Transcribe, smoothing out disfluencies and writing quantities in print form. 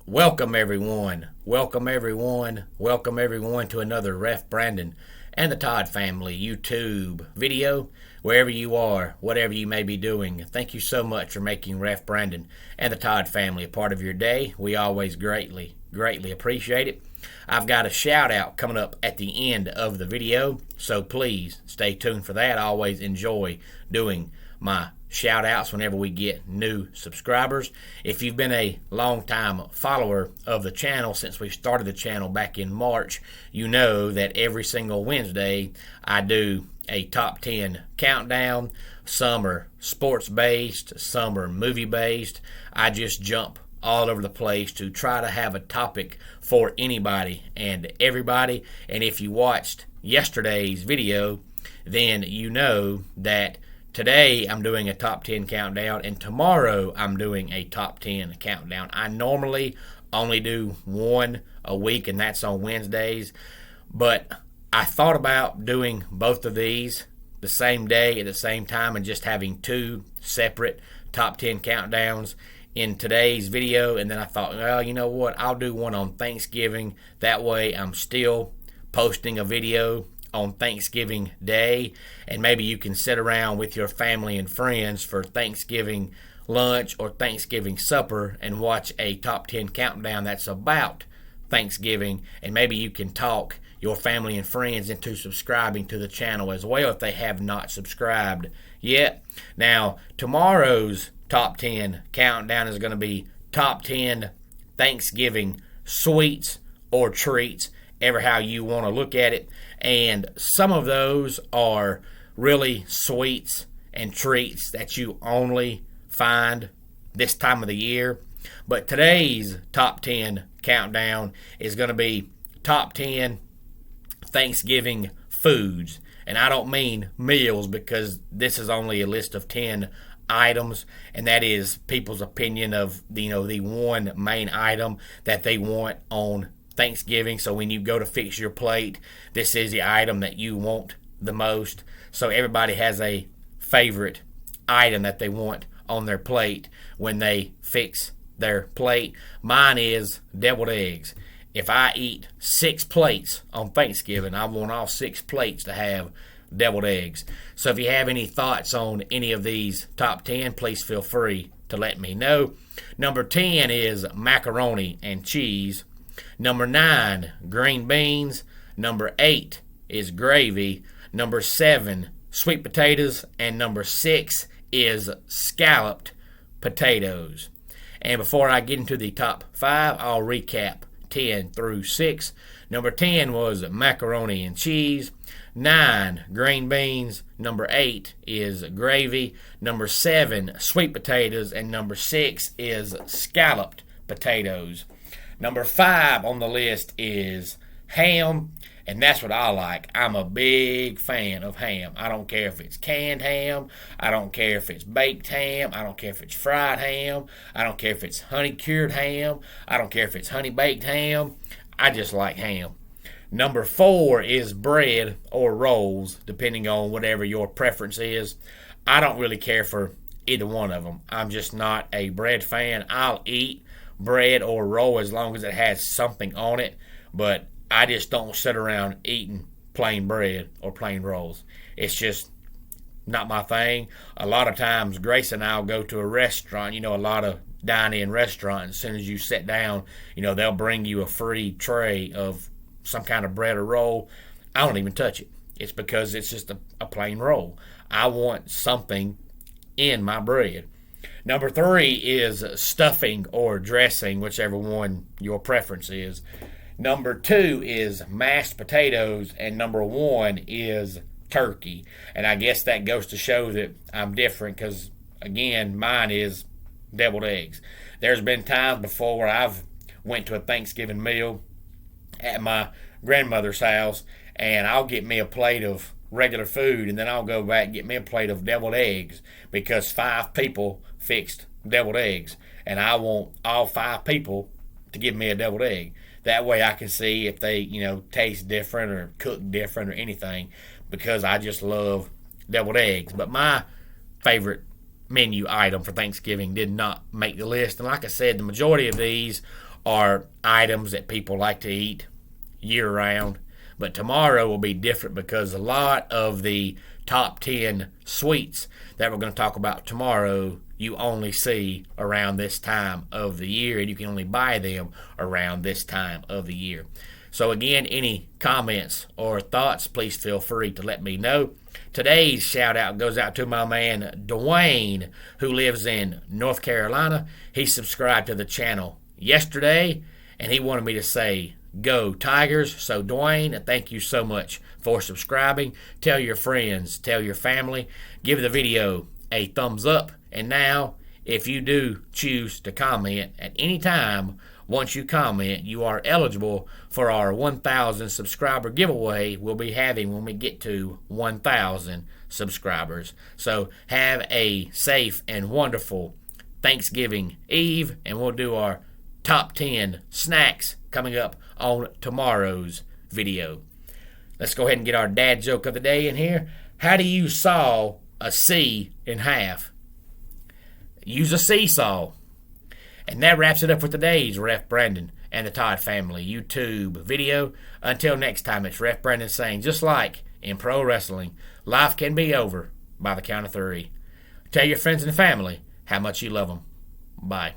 Welcome everyone. Welcome everyone. Welcome everyone to another Ref Brandon and the Todd family YouTube video. Wherever you are, whatever you may be doing, thank you so much for making Ref Brandon and the Todd family a part of your day. We always greatly appreciate it. I've got a shout out coming up at the end of the video, so please stay tuned for that. I always enjoy doing my shout outs whenever we get new subscribers. If you've been a long time follower of the channel since we started the channel back in March, you know that every single Wednesday I do a top 10 countdown. Some are sports based, some are movie based. I just jump all over the place to try to have a topic for anybody and everybody. And if you watched yesterday's video, then you know that today I'm doing a top 10 countdown and tomorrow I'm doing a top 10 countdown. I normally only do one a week and that's on Wednesdays, but I thought about doing both of these the same day at the same time and just having two separate top 10 countdowns in today's video. And then I thought, well, you know what, I'll do one on Thanksgiving. That way I'm still posting a video on Thanksgiving Day, and maybe you can sit around with your family and friends for Thanksgiving lunch or Thanksgiving supper and watch a top 10 countdown that's about Thanksgiving, and maybe you can talk your family and friends into subscribing to the channel as well if they have not subscribed yet. Now, tomorrow's top 10 countdown is going to be top 10 Thanksgiving sweets or treats, ever how you want to look at it. And some of those are really sweets and treats that you only find this time of the year. But today's top 10 countdown is going to be top 10 Thanksgiving foods. And I don't mean meals, because this is only a list of 10 items, and that is people's opinion of the one main item that they want on Thanksgiving. So when you go to fix your plate, this is the item that you want the most. So everybody has a favorite item that they want on their plate when they fix their plate. Mine is deviled eggs. If I eat 6 plates on Thanksgiving, I want all 6 plates to have deviled eggs. So if you have any thoughts on any of these top 10, please feel free to let me know. Number 10 is macaroni and cheese. Number 9, green beans. Number 8 is gravy. Number 7, sweet potatoes. And number 6 is scalloped potatoes. And before I get into the top 5, I'll recap 10 through 6. Number 10 was macaroni and cheese. 9, green beans. Number 8 is gravy. Number 7, sweet potatoes. And number 6 is scalloped potatoes. Number 5 on the list is ham, and that's what I like. I'm a big fan of ham. I don't care if it's canned ham. I don't care if it's baked ham. I don't care if it's fried ham. I don't care if it's honey cured ham. I don't care if it's honey baked ham. I just like ham. Number 4 is bread or rolls, depending on whatever your preference is. I don't really care for either one of them. I'm just not a bread fan. I'll eat bread or roll as long as it has something on it, but I just don't sit around eating plain bread or plain rolls. It's just not my thing. A lot of times Grace and I'll go to a restaurant, a lot of dine-in restaurants. As soon as you sit down, they'll bring you a free tray of some kind of bread or roll. I don't even touch it. It's because it's just a plain roll. I want something in my bread. Number 3 is stuffing or dressing, whichever one your preference is. Number 2 is mashed potatoes, and number 1 is turkey. And I guess that goes to show that I'm different, because, again, mine is deviled eggs. There's been times before where I've went to a Thanksgiving meal at my grandmother's house, and I'll get me a plate of regular food, and then I'll go back and get me a plate of deviled eggs, because 5 people fixed deviled eggs, and I want all 5 people to give me a deviled egg. That way I can see if they, taste different or cook different or anything, because I just love deviled eggs. But my favorite menu item for Thanksgiving did not make the list, and like I said, the majority of these are items that people like to eat year round. But tomorrow will be different because a lot of the top 10 sweets that we're going to talk about tomorrow you only see around this time of the year, and you can only buy them around this time of the year. So again, any comments or thoughts, please feel free to let me know. Today's shout out goes out to my man Dwayne, who lives in North Carolina. He subscribed to the channel yesterday, and he wanted me to say go Tigers. So Dwayne, thank you so much for subscribing. Tell your friends, tell your family, give the video a thumbs up. And now, if you do choose to comment at any time, once you comment, you are eligible for our 1,000 subscriber giveaway we'll be having when we get to 1,000 subscribers. So have a safe and wonderful Thanksgiving Eve, and we'll do our top 10 snacks coming up on tomorrow's video. Let's go ahead and get our dad joke of the day in here. How do you saw a C in half? Use a seesaw. And that wraps it up for today's Ref Brandon and the Todd Family YouTube video. Until next time, it's Ref Brandon saying, just like in pro wrestling, life can be over by the count of 3. Tell your friends and family how much you love them. Bye.